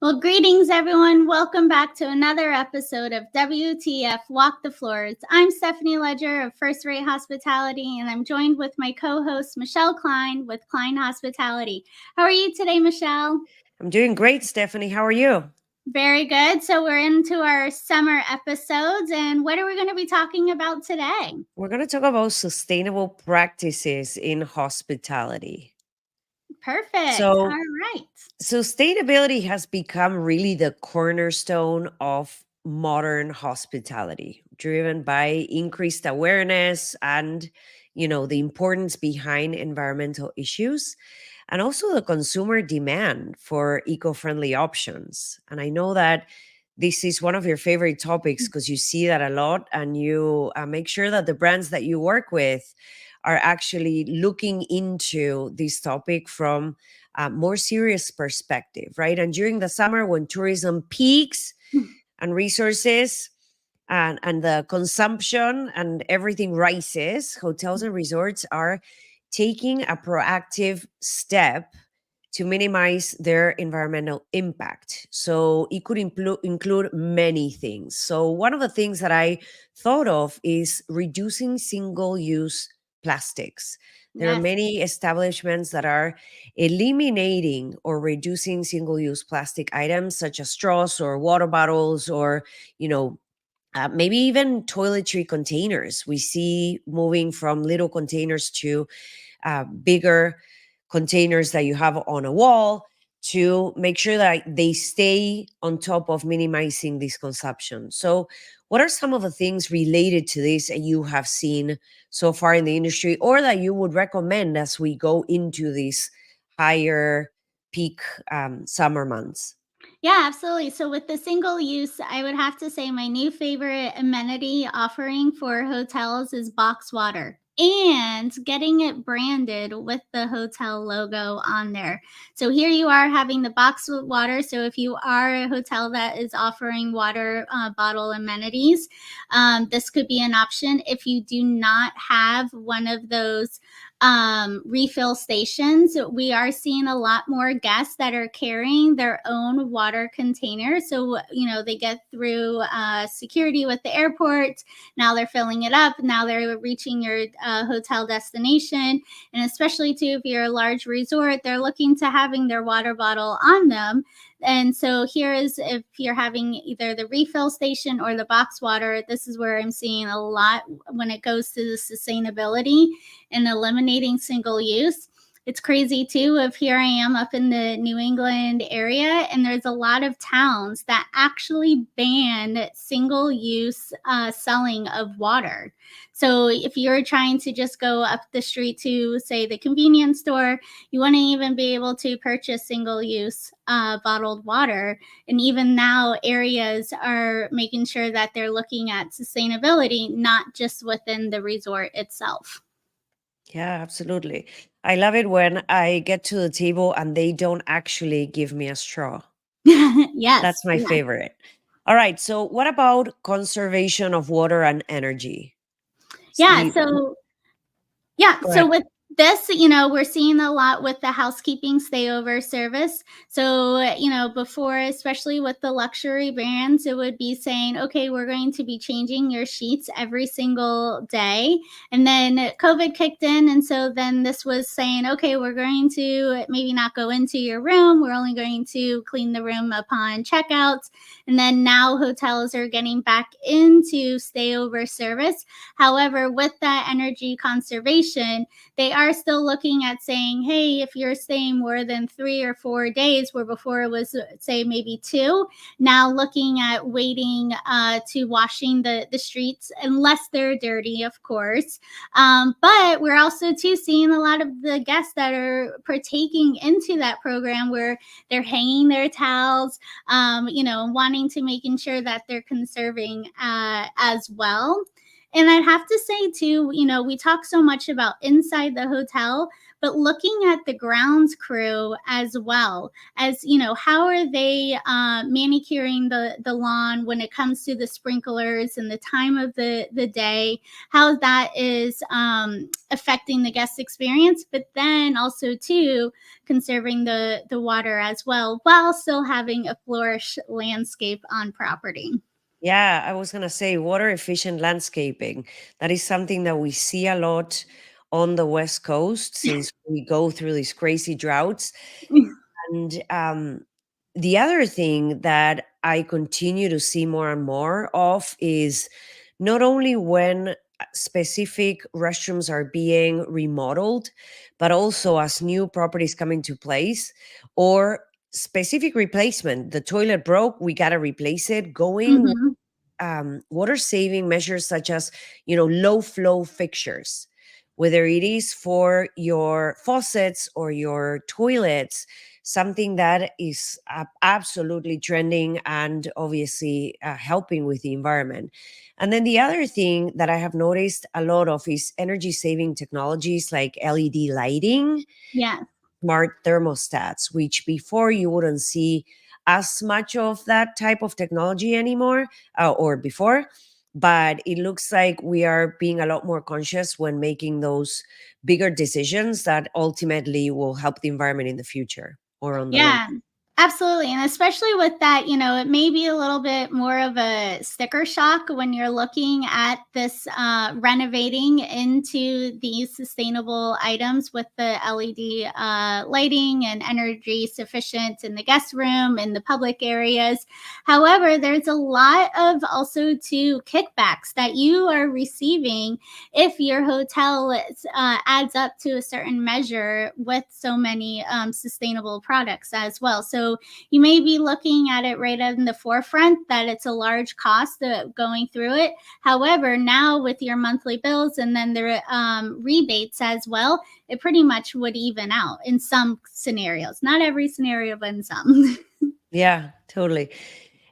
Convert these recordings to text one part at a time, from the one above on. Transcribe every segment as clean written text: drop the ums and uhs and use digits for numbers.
Well, greetings, everyone. Welcome back to another episode of WTF Walk the Floors. I'm Stephanie Ledger of First Rate Hospitality, and I'm joined with my co-host, Michèle Kline with Kline Hospitality. How are you today, Michèle? I'm doing great, Stephanie. How are you? Very good. So we're into our summer episodes, and what are we going to be talking about today? We're going to talk about sustainable practices in hospitality. Perfect. So, all right. Sustainability has become really the cornerstone of modern hospitality, driven by increased awareness and, the importance behind environmental issues and also the consumer demand for eco-friendly options. And I know that this is one of your favorite topics because you see that a lot, and you make sure that the brands that you work with are actually looking into this topic from a more serious perspective, right? And during the summer, when tourism peaks and resources and the consumption and everything rises, hotels and resorts are taking a proactive step to minimize their environmental impact. So it could include many things. So one of the things that I thought of is reducing single-use plastics. There are Yes. many establishments that are eliminating or reducing single-use plastic items such as straws or water bottles, or maybe even toiletry containers. We see moving from little containers to bigger containers that you have on a wall to make sure that they stay on top of minimizing this consumption. So, what are some of the things related to this that you have seen so far in the industry, or that you would recommend as we go into these higher peak summer months? Yeah, absolutely. So with the single use, I would have to say my new favorite amenity offering for hotels is box water, and getting it branded with the hotel logo on there. So here you are having the box with water. So if you are a hotel that is offering water bottle amenities, this could be an option. If you do not have one of those refill stations, we are seeing a lot more guests that are carrying their own water container. So, they get through security with the airport. Now they're filling it up. Now they're reaching your hotel destination. And especially too, if you're a large resort, they're looking to having their water bottle on them. And so here is, if you're having either the refill station or the box water, this is where I'm seeing a lot when it goes to the sustainability and eliminating single use. It's crazy too, if here I am up in the New England area, and there's a lot of towns that actually ban single use selling of water. So if you're trying to just go up the street to, say, the convenience store, you wouldn't even be able to purchase single use bottled water. And even now, areas are making sure that they're looking at sustainability, not just within the resort itself. Yeah, absolutely. I love it when I get to the table and they don't actually give me a straw. Yes. That's my Yeah. favorite. All right. So, what about conservation of water and energy? Yeah. You- Go So ahead. with this, we're seeing a lot with the housekeeping stayover service. So, before, especially with the luxury brands, it would be saying, okay, we're going to be changing your sheets every single day. And then COVID kicked in. And so then this was saying, okay, we're going to maybe not go into your room. We're only going to clean the room upon checkouts. And then now hotels are getting back into stayover service. However, with that energy conservation, they are still looking at saying, hey, if you're staying more than 3 or 4 days, where before it was, say, maybe 2, now looking at waiting to washing the streets, unless they're dirty, of course. But we're also, too, seeing a lot of the guests that are partaking into that program where they're hanging their towels, wanting to making sure that they're conserving as well. And I'd have to say, too, we talk so much about inside the hotel, but looking at the grounds crew as well, as how are they manicuring the lawn when it comes to the sprinklers and the time of the day, how that is affecting the guest experience, but then also too conserving the water as well while still having a flourish landscape on property. Yeah, I was going to say water efficient landscaping. That is something that we see a lot on the West Coast since we go through these crazy droughts. And the other thing that I continue to see more and more of is not only when specific restrooms are being remodeled, but also as new properties come into place or specific replacement. The toilet broke, we got to replace it. Going Hmm. water saving measures such as low flow fixtures, whether it is for your faucets or your toilets, something that is absolutely trending and obviously helping with the environment. And then the other thing that I have noticed a lot of is energy saving technologies like LED lighting, Yeah. smart thermostats, which before you wouldn't see as much of that type of technology anymore, or before. But it looks like we are being a lot more conscious when making those bigger decisions that ultimately will help the environment in the future or on the long. Yeah, absolutely. And especially with that, it may be a little bit more of a sticker shock when you're looking at this renovating into these sustainable items with the LED lighting and energy sufficient in the guest room and the public areas. However, there's a lot of also too kickbacks that you are receiving if your hotel adds up to a certain measure with so many sustainable products as well. So you may be looking at it right in the forefront that it's a large cost going through it. However, now with your monthly bills and then the rebates as well, it pretty much would even out in some scenarios. Not every scenario, but in some. Yeah, totally.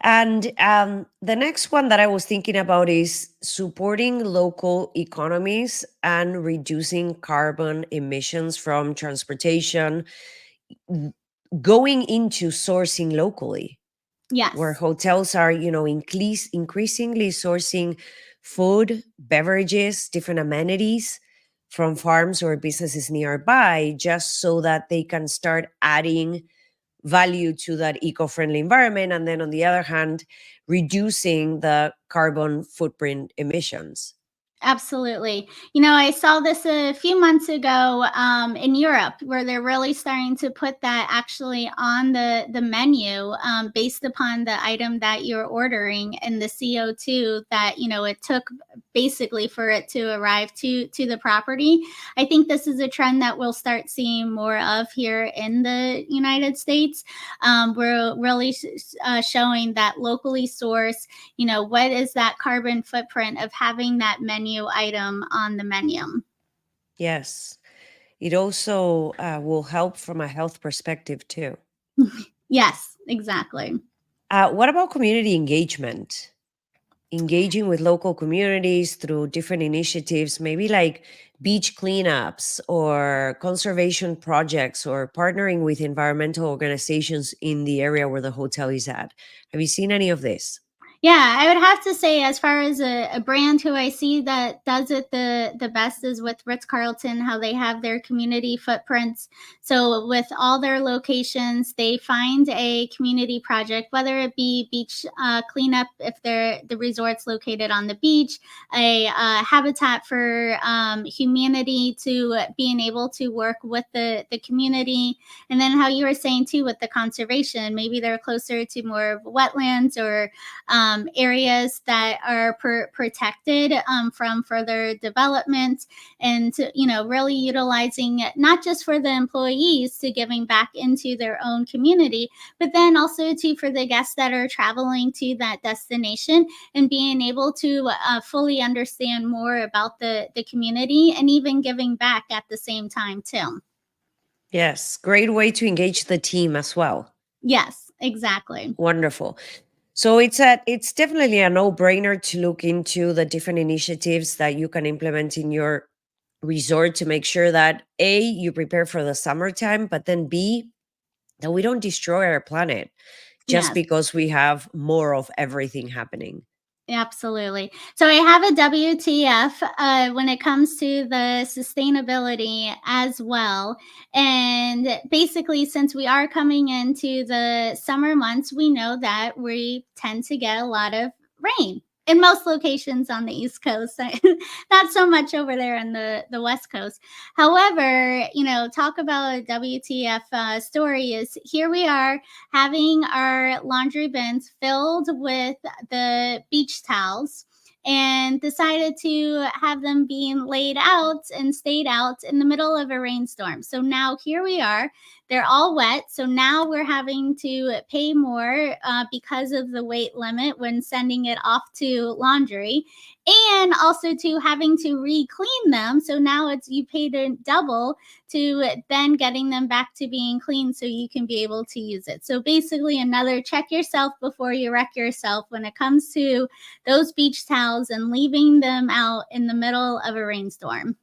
And the next one that I was thinking about is supporting local economies and reducing carbon emissions from transportation, w- going into sourcing locally, where Yes. hotels are, increasingly sourcing food, beverages, different amenities from farms or businesses nearby, just so that they can start adding value to that eco-friendly environment, and then on the other hand reducing the carbon footprint emissions. Absolutely. I saw this a few months ago in Europe, where they're really starting to put that actually on the menu based upon the item that you're ordering and the CO2 that it took basically for it to arrive to the property. I think this is a trend that we'll start seeing more of here in the United States. We're really showing that locally sourced, what is that carbon footprint of having that menu item on the menu? Yes, it also will help from a health perspective too. Yes, exactly. What about community engagement? Engaging with local communities through different initiatives, maybe like beach cleanups or conservation projects or partnering with environmental organizations in the area where the hotel is at. Have you seen any of this? Yeah, I would have to say, as far as a brand who I see that does it the best is with Ritz Carlton, how they have their community footprints. So with all their locations, they find a community project, whether it be beach cleanup if the resort's located on the beach, a habitat for humanity to being able to work with the community, and then how you were saying too with the conservation, maybe they're closer to more wetlands or areas that are protected from further development, and really utilizing it not just for the employees to giving back into their own community, but then also to for the guests that are traveling to that destination and being able to fully understand more about the community and even giving back at the same time too. Yes, great way to engage the team as well. Yes, exactly. Wonderful. So it's definitely a no-brainer to look into the different initiatives that you can implement in your resort to make sure that A, you prepare for the summertime, but then B, that we don't destroy our planet just Yes. because we have more of everything happening. Absolutely. So I have a WTF when it comes to the sustainability as well. And basically, since we are coming into the summer months, we know that we tend to get a lot of rain in most locations on the East Coast. Not so much over there on the West Coast. However, talk about a WTF story is here we are having our laundry bins filled with the beach towels and decided to have them being laid out and stayed out in the middle of a rainstorm. So now here we are. They're all wet. So now we're having to pay more because of the weight limit when sending it off to laundry, and also to having to re-clean them. So now it's you paid a double to then getting them back to being clean so you can be able to use it. So basically, another check yourself before you wreck yourself when it comes to those beach towels and leaving them out in the middle of a rainstorm.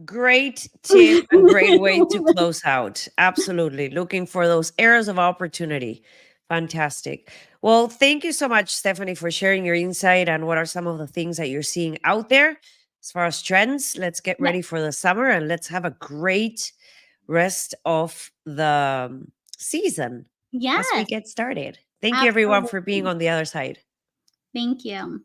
Great tip and great way to close out. Absolutely. Looking for those areas of opportunity. Fantastic. Well, thank you so much, Stephanie, for sharing your insight and what are some of the things that you're seeing out there as far as trends. Let's get Yeah. ready for the summer and let's have a great rest of the season as we Yes, get started. Thank you, everyone, for being absolutely. on the other side. Thank you.